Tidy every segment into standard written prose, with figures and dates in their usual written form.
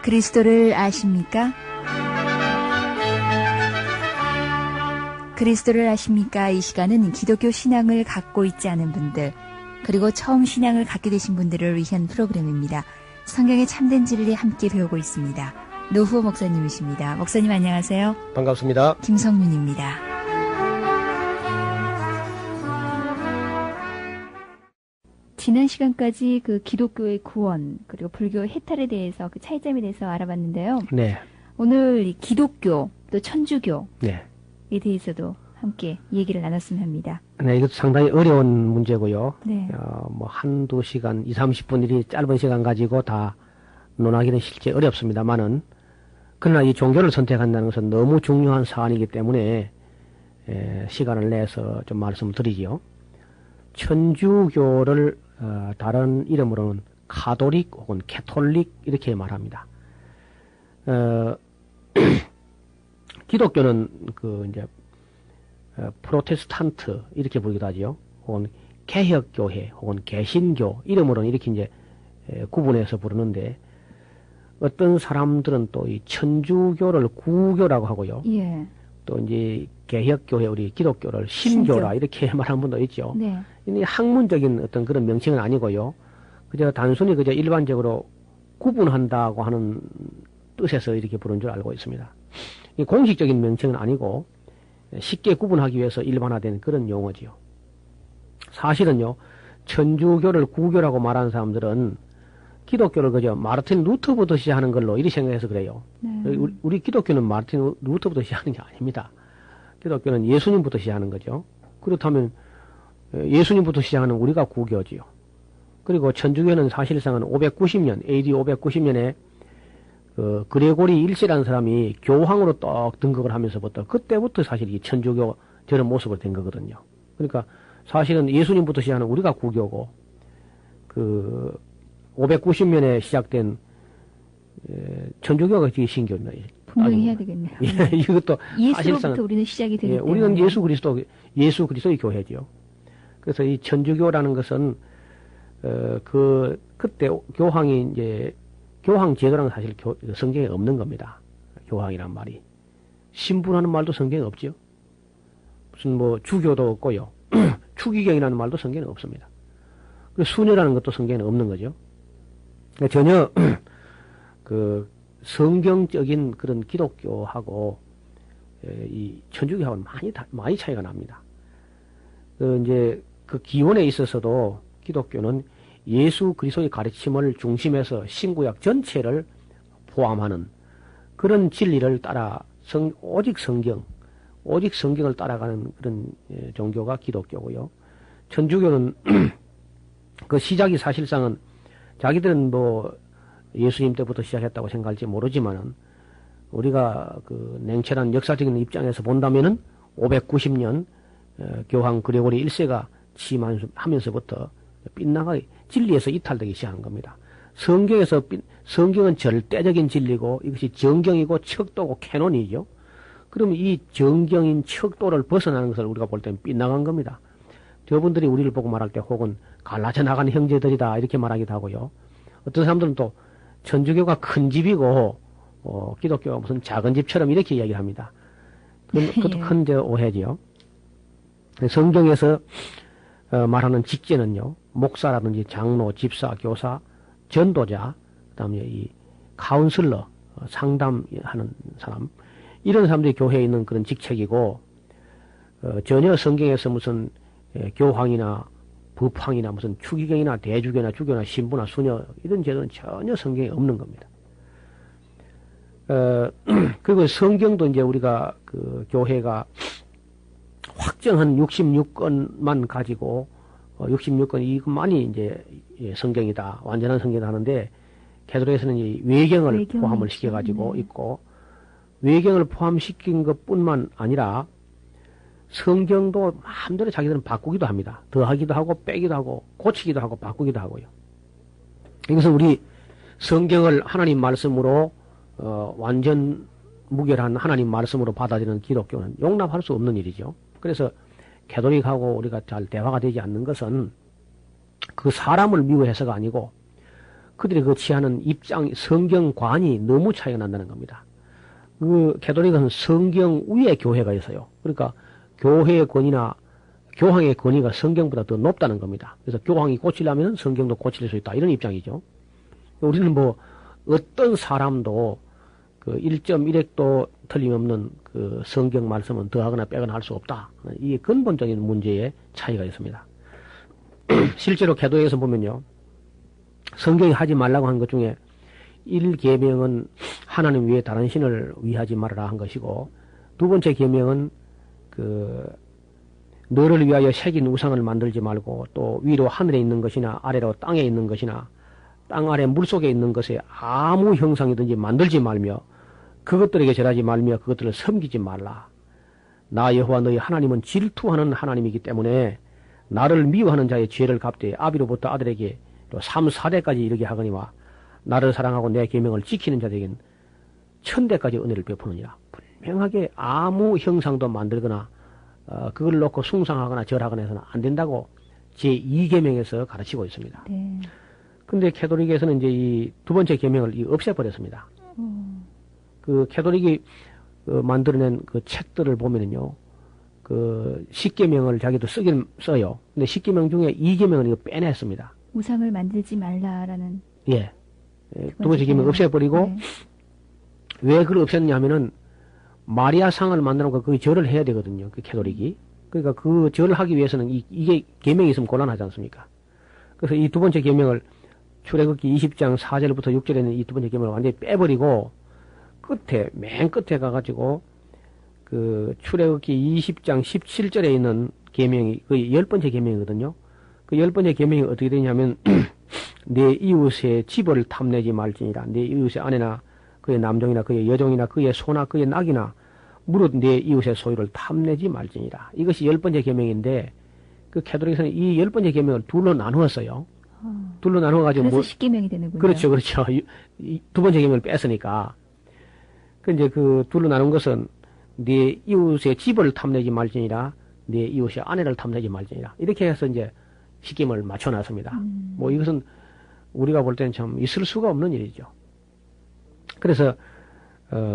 그리스도를 아십니까? 그리스도를 아십니까? 이 시간은 기독교 신앙을 갖고 있지 않은 분들, 그리고 처음 신앙을 갖게 되신 분들을 위한 프로그램입니다. 성경의 참된 진리 함께 배우고 있습니다. 노후호 목사님이십니다. 목사님 안녕하세요. 반갑습니다. 김성윤입니다. 지난 시간까지 그 기독교의 구원 그리고 불교의 해탈에 대해서 그 차이점에 대해서 알아봤는데요. 네. 오늘 이 기독교 또 천주교에 네. 대해서도 함께 얘기를 나눴으면 합니다. 네, 이것도 상당히 어려운 문제고요. 네. 뭐 한두 시간, 20, 30분 이리 짧은 시간 가지고 다 논하기는 실제 어렵습니다만은, 그러나 이 종교를 선택한다는 것은 너무 중요한 사안이기 때문에 시간을 내서 좀 말씀을 드리지요. 천주교를 다른 이름으로는 가톨릭 혹은 캐톨릭 이렇게 말합니다. 기독교는 이제 프로테스탄트 이렇게 부르기도 하죠. 혹은 개혁교회 혹은 개신교 이름으로는 이렇게 이제 구분해서 부르는데, 어떤 사람들은 또 이 천주교를 구교라고 하고요. 예. 또 이제 개혁교회 우리 기독교를 신교라 이렇게 말하는 분도 있죠. 네. 이 학문적인 어떤 그런 명칭은 아니고요. 그저 단순히 그저 일반적으로 구분한다고 하는 뜻에서 이렇게 부르는 줄 알고 있습니다. 이 공식적인 명칭은 아니고 쉽게 구분하기 위해서 일반화된 그런 용어지요. 사실은요, 천주교를 구교라고 말하는 사람들은 기독교를 그저 마르틴 루터부터 시작하는 걸로 이리 생각해서 그래요. 네. 우리 기독교는 마르틴 루터부터 시작하는 게 아닙니다. 기독교는 예수님부터 시작하는 거죠. 그렇다면 예수님부터 시작하는 우리가 구교지요. 그리고 천주교는 사실상은 590년, AD 590년에 그레고리 1세라는 사람이 교황으로 떡 등극을 하면서부터 그때부터 사실 이 천주교 저런 모습으로 된 거거든요. 그러니까 사실은 예수님부터 시작하는 우리가 구교고, 590년에 시작된 천주교가 신교입니다. 분명히 해야 되겠네요. 예, 이것도 예수로부터 우리는 시작이 되기 때문에. 우리는 예수 그리스도의 교회죠. 그래서 이 천주교라는 것은 그때 교황이 이제 교황 제도라는 사실 성경에 없는 겁니다. 교황이란 말이. 신부라는 말도 성경에 없죠. 무슨 뭐 주교도 없고요. 추기경이라는 말도 성경에 없습니다. 그리고 수녀라는 것도 성경에 없는 거죠. 그러니까 전혀 성경적인 그런 기독교하고 이 천주교하고는 많이 차이가 납니다. 이제 그 기원에 있어서도 기독교는 예수 그리스도의 가르침을 중심에서 신구약 전체를 포함하는 그런 진리를 따라 오직 성경을 따라가는 그런 종교가 기독교고요. 천주교는 그 시작이 사실상은 자기들은 뭐 예수님 때부터 시작했다고 생각할지 모르지만은, 우리가 그 냉철한 역사적인 입장에서 본다면은 590년 교황 그레고리 1세가 취임하면서부터 빗나가게 진리에서 이탈되기 시작한 겁니다. 성경은 절대적인 진리고 이것이 정경이고 척도고 캐논이죠. 그러면 이 정경인 척도를 벗어나는 것을 우리가 볼 때는 빗나간 겁니다. 저분들이 우리를 보고 말할 때 혹은 갈라져 나가는 형제들이다 이렇게 말하기도 하고요. 어떤 사람들은 또 천주교가 큰 집이고 기독교가 무슨 작은 집처럼 이렇게 이야기를 합니다. 그것도 큰 오해지요. 성경에서 말하는 직제는요, 목사라든지 장로, 집사, 교사, 전도자, 그다음에 이 카운슬러, 상담하는 사람, 이런 사람들이 교회에 있는 그런 직책이고, 전혀 성경에서 무슨 교황이나 법황이나 무슨 추기경이나 대주교나 주교나 신부나 수녀 이런 제도는 전혀 성경에 없는 겁니다. 그리고 성경도 이제 우리가 그 교회가 확정한 66권만 가지고 66권 이것만이 이제 성경이다, 완전한 성경이다 하는데, 개도에서는 이 외경을 포함을 시켜가지고 있고, 외경을 포함시킨 것뿐만 아니라 성경도 마음대로 자기들은 바꾸기도 합니다. 더하기도 하고 빼기도 하고 고치기도 하고 바꾸기도 하고요. 이것은 우리 성경을 하나님 말씀으로 완전 무결한 하나님 말씀으로 받아들이는 기독교는 용납할 수 없는 일이죠. 그래서 캐톨릭하고 우리가 잘 대화가 되지 않는 것은 그 사람을 미워해서가 아니고 그들이 그 취하는 입장, 성경관이 너무 차이가 난다는 겁니다. 그 가톨릭은 성경 위에 교회가 있어요. 그러니까 교회의 권위나 교황의 권위가 성경보다 더 높다는 겁니다. 그래서 교황이 고치려면 성경도 고칠 수 있다. 이런 입장이죠. 우리는 뭐 어떤 사람도 그 1.1핵도 틀림없는 그 성경 말씀은 더하거나 빼거나 할 수 없다. 이게 근본적인 문제의 차이가 있습니다. 실제로 개도에서 보면요. 성경이 하지 말라고 한 것 중에 1계명은 하나님 외에 다른 신을 위하지 말아라 한 것이고, 두 번째 계명은 그 너를 위하여 새긴 우상을 만들지 말고, 또 위로 하늘에 있는 것이나 아래로 땅에 있는 것이나 땅 아래 물속에 있는 것에 아무 형상이든지 만들지 말며 그것들에게 절하지 말며 그것들을 섬기지 말라. 나 여호와 너희 하나님은 질투하는 하나님이기 때문에 나를 미워하는 자의 죄를 갚되 아비로부터 아들에게 또 3, 4대까지 이르게 하거니와 나를 사랑하고 내 계명을 지키는 자들에겐 1000대까지 은혜를 베푸느니라. 분명하게 아무 형상도 만들거나 그걸 놓고 숭상하거나 절하거나 해서는 안 된다고 제2계명에서 가르치고 있습니다. 네. 근데 캐톨릭에서는 이제 이 두 번째 계명을 없애버렸습니다. 그 캐톨릭이 만들어낸 그 책들을 보면은요, 그 10계명을 자기도 쓰긴 써요. 근데 10계명 중에 2계명을 이거 빼냈습니다. 우상을 만들지 말라라는. 예. 두 번째 계명 없애버리고, 네. 왜 그걸 없앴냐 하면은, 마리아 상을 만들어놓고 그 절을 해야 되거든요. 그 캐톨릭이. 그러니까 그 절을 하기 위해서는 이게 계명이 있으면 곤란하지 않습니까? 그래서 이 두 번째 계명을 출애굽기 20장 4절부터 6절에 있는 이 두 번째 계명을 완전히 빼버리고, 맨 끝에 가가지고, 그 출애굽기 20장 17절에 있는 계명이 그 10번째 계명이거든요. 그 10번째 계명이 어떻게 되냐면, 내 이웃의 집을 탐내지 말지니라. 내 이웃의 아내나 그의 남종이나 그의 여종이나 그의 소나 그의 낙이나 무릇 내 이웃의 소유를 탐내지 말지니라. 이것이 10번째 계명인데, 그 캐톨릭에서는 이 10번째 계명을 둘로 나누었어요. 둘로 나누어가지고. 그래서 10계명이 되는군요. 그렇죠, 그렇죠. 이 두 번째 계명을 뺐으니까. 그 이제 그 둘로 나눈 것은 네 이웃의 집을 탐내지 말지니라, 네 이웃의 아내를 탐내지 말지니라. 이렇게 해서 이제 10계명을 맞춰놨습니다. 뭐 이것은 우리가 볼 때는 참 있을 수가 없는 일이죠. 그래서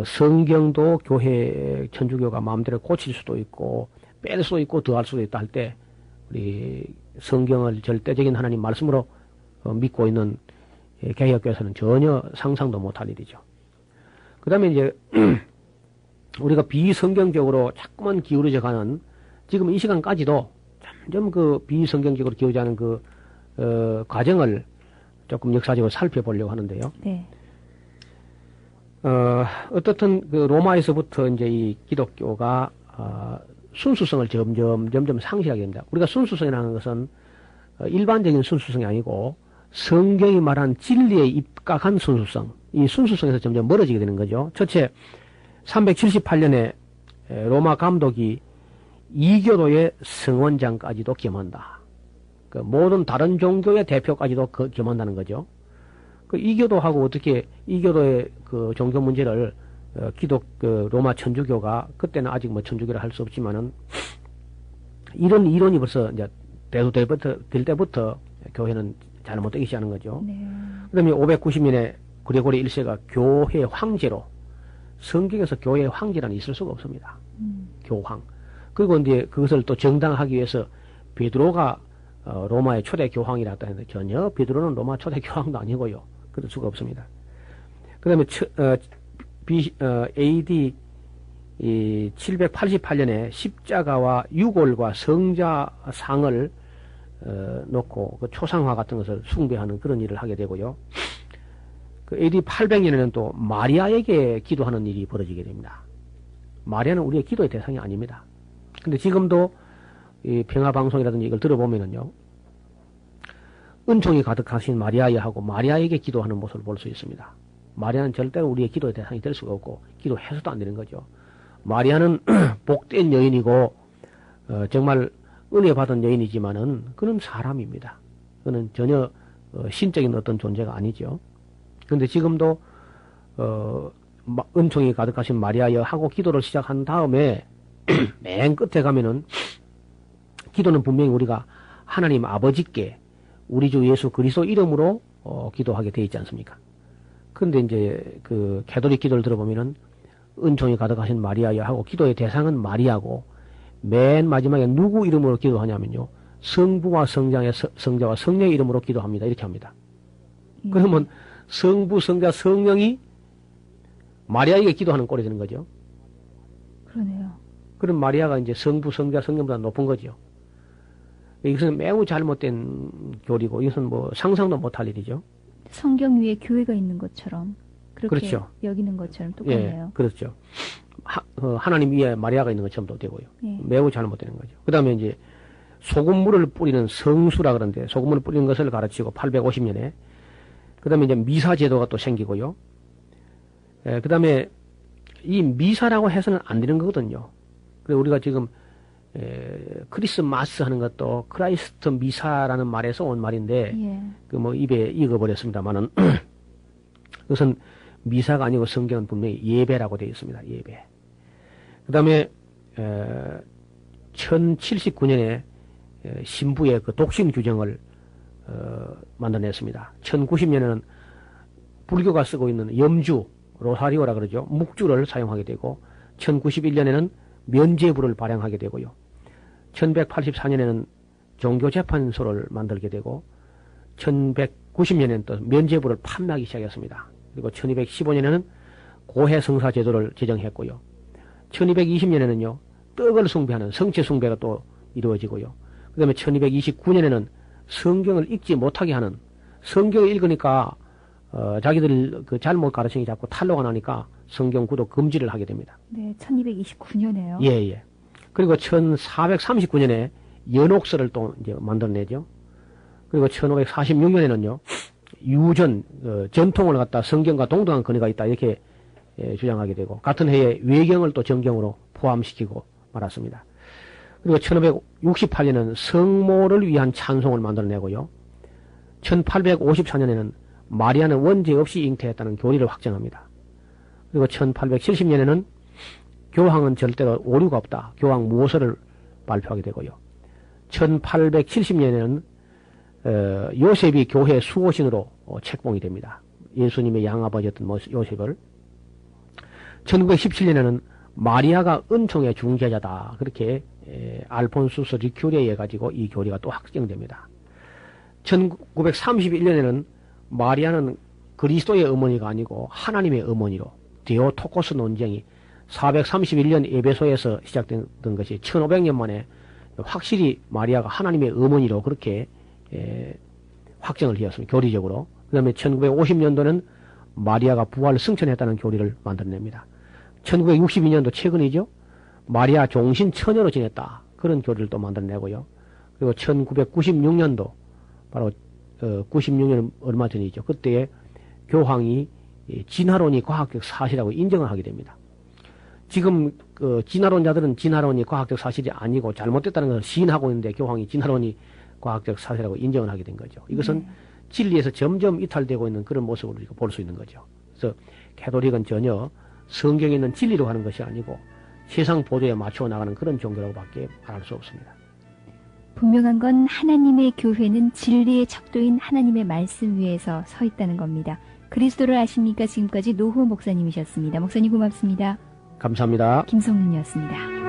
성경도 교회 천주교가 마음대로 고칠 수도 있고 뺄 수도 있고 더할 수도 있다 할 때 우리 성경을 절대적인 하나님 말씀으로 믿고 있는 개혁교에서는 전혀 상상도 못할 일이죠. 그 다음에 이제 우리가 비성경적으로 자꾸만 기울어져 가는 지금 이 시간까지도 점점 그 비성경적으로 기울어져 가는 그 과정을 조금 역사적으로 살펴보려고 하는데요. 네. 어떻든 그 로마에서부터 이제 이 기독교가 순수성을 점점 상실하게 됩니다. 우리가 순수성이라는 것은 일반적인 순수성이 아니고 성경이 말한 진리에 입각한 순수성, 이 순수성에서 점점 멀어지게 되는 거죠. 첫째, 378년에 로마 감독이 이교도의 성원장까지도 겸한다. 그 모든 다른 종교의 대표까지도 겸한다는 거죠. 그 이교도하고 어떻게 이교도의 그 종교 문제를 로마 천주교가 그때는 아직 뭐 천주교를 할 수 없지만은 이런 이론이 벌써 이제 될 때부터 교회는 잘못되기 시작하는 거죠. 네. 그다음에 590년에 그레고리 1세가 교회 황제로, 성경에서 교회 황제라는 있을 수가 없습니다. 교황. 그리고 이제 그것을 또 정당하기 위해서 베드로가 로마의 초대 교황이라고 했는데 전혀 베드로는 로마 초대 교황도 아니고요. 그럴 수가 없습니다. 그 다음에 AD 788년에 십자가와 유골과 성자상을 놓고 그 초상화 같은 것을 숭배하는 그런 일을 하게 되고요. 그 AD 800년에는 또 마리아에게 기도하는 일이 벌어지게 됩니다. 마리아는 우리의 기도의 대상이 아닙니다. 근데 지금도 이 평화방송이라든지 이걸 들어보면은요, 은총이 가득하신 마리아하고 마리아에게 기도하는 모습을 볼 수 있습니다. 마리아는 절대로 우리의 기도의 대상이 될 수가 없고 기도해서도 안 되는 거죠. 마리아는 복된 여인이고 정말 은혜 받은 여인이지만은 그는 사람입니다. 그는 전혀 신적인 어떤 존재가 아니죠. 그런데 지금도 은총이 가득하신 마리아여 하고 기도를 시작한 다음에 맨 끝에 가면은 기도는 분명히 우리가 하나님 아버지께 우리 주 예수 그리스도 이름으로 기도하게 돼 있지 않습니까? 그런데 이제 그 가톨릭 기도를 들어보면은 은총이 가득하신 마리아여 하고 기도의 대상은 마리아고 맨 마지막에 누구 이름으로 기도하냐면요. 성부와 성자와 성령의 이름으로 기도합니다. 이렇게 합니다. 그러면 성부, 성자, 성령이 마리아에게 기도하는 꼴이 되는 거죠. 그러네요. 그럼 마리아가 이제 성부, 성자, 성령보다 높은 거죠. 이것은 매우 잘못된 교리고 이것은 뭐 상상도 못할 일이죠. 성경 위에 교회가 있는 것처럼 그렇게 그렇죠. 여기는 것처럼 똑같네요. 예, 그렇죠. 하나님 위에 마리아가 있는 것처럼도 되고요. 예. 매우 잘못되는 거죠. 그 다음에 이제 소금물을 뿌리는 성수라 그러는데 소금물을 뿌리는 것을 가르치고 850년에 그 다음에 이제 미사 제도가 또 생기고요. 그 다음에 이 미사라고 해서는 안 되는 거거든요. 그래서 우리가 지금 크리스마스 하는 것도 크라이스트 미사라는 말에서 온 말인데 예. 그 뭐 입에 익어버렸습니다만은 그것은 미사가 아니고 성경은 분명히 예배라고 되어 있습니다. 예배. 그 다음에 1079년에 신부의 그 독신 규정을 만들어냈습니다. 1090년에는 불교가 쓰고 있는 염주, 로사리오라 그러죠. 묵주를 사용하게 되고 1091년에는 면죄부를 발행하게 되고요. 1184년에는 종교재판소를 만들게 되고 1190년에는 또 면죄부를 판매하기 시작했습니다. 그리고 1215년에는 고해성사 제도를 제정했고요. 1220년에는요. 떡을 숭배하는 성체 숭배가 또 이루어지고요. 그 다음에 1229년에는 성경을 읽지 못하게 하는 성경을 읽으니까 자기들 그 잘못 가르침이 자꾸 탄로가 나니까 성경 구독 금지를 하게 됩니다. 네, 1229년에요. 예, 예. 그리고 1439년에 연옥서를 또 이제 만들어내죠. 그리고 1546년에는요, 유전, 전통을 갖다 성경과 동등한 권위가 있다, 이렇게 주장하게 되고, 같은 해에 외경을 또 정경으로 포함시키고 말았습니다. 그리고 1568년에는 성모를 위한 찬송을 만들어내고요. 1854년에는 마리아는 원죄 없이 잉태했다는 교리를 확정합니다. 그리고 1870년에는 교황은 절대로 오류가 없다. 교황 무호서를 발표하게 되고요. 1870년에는 요셉이 교회 수호신으로 책봉이 됩니다. 예수님의 양아버지였던 요셉을. 1917년에는 마리아가 은총의 중재자다. 그렇게 알폰수스 리큐리에 가지고 이 교리가 또 확정됩니다. 1931년에는 마리아는 그리스도의 어머니가 아니고 하나님의 어머니로 디오토코스 논쟁이 431년 에베소에서 시작된 것이 1500년 만에 확실히 마리아가 하나님의 어머니로 그렇게 확정을 되었습니다. 교리적으로. 그 다음에 1950년도는 마리아가 부활 승천했다는 교리를 만들어냅니다. 1962년도 최근이죠. 마리아 종신 처녀로 지냈다. 그런 교리를 또 만들어내고요. 그리고 1996년도 바로 96년 얼마 전이죠. 그때에 교황이 진화론이 과학적 사실이라고 인정을 하게 됩니다. 지금 진화론자들은 진화론이 과학적 사실이 아니고 잘못됐다는 것을 시인하고 있는데 교황이 진화론이 과학적 사실이라고 인정을 하게 된 거죠. 이것은 진리에서 점점 이탈되고 있는 그런 모습을 우리가 볼 수 있는 거죠. 그래서 가톨릭은 전혀 성경에 있는 진리로 하는 것이 아니고 세상 보조에 맞추어 나가는 그런 종교라고밖에 말할 수 없습니다. 분명한 건 하나님의 교회는 진리의 척도인 하나님의 말씀 위에서 서 있다는 겁니다. 그리스도를 아십니까? 지금까지 노후 목사님이셨습니다. 목사님 고맙습니다. 감사합니다. 김성윤이었습니다.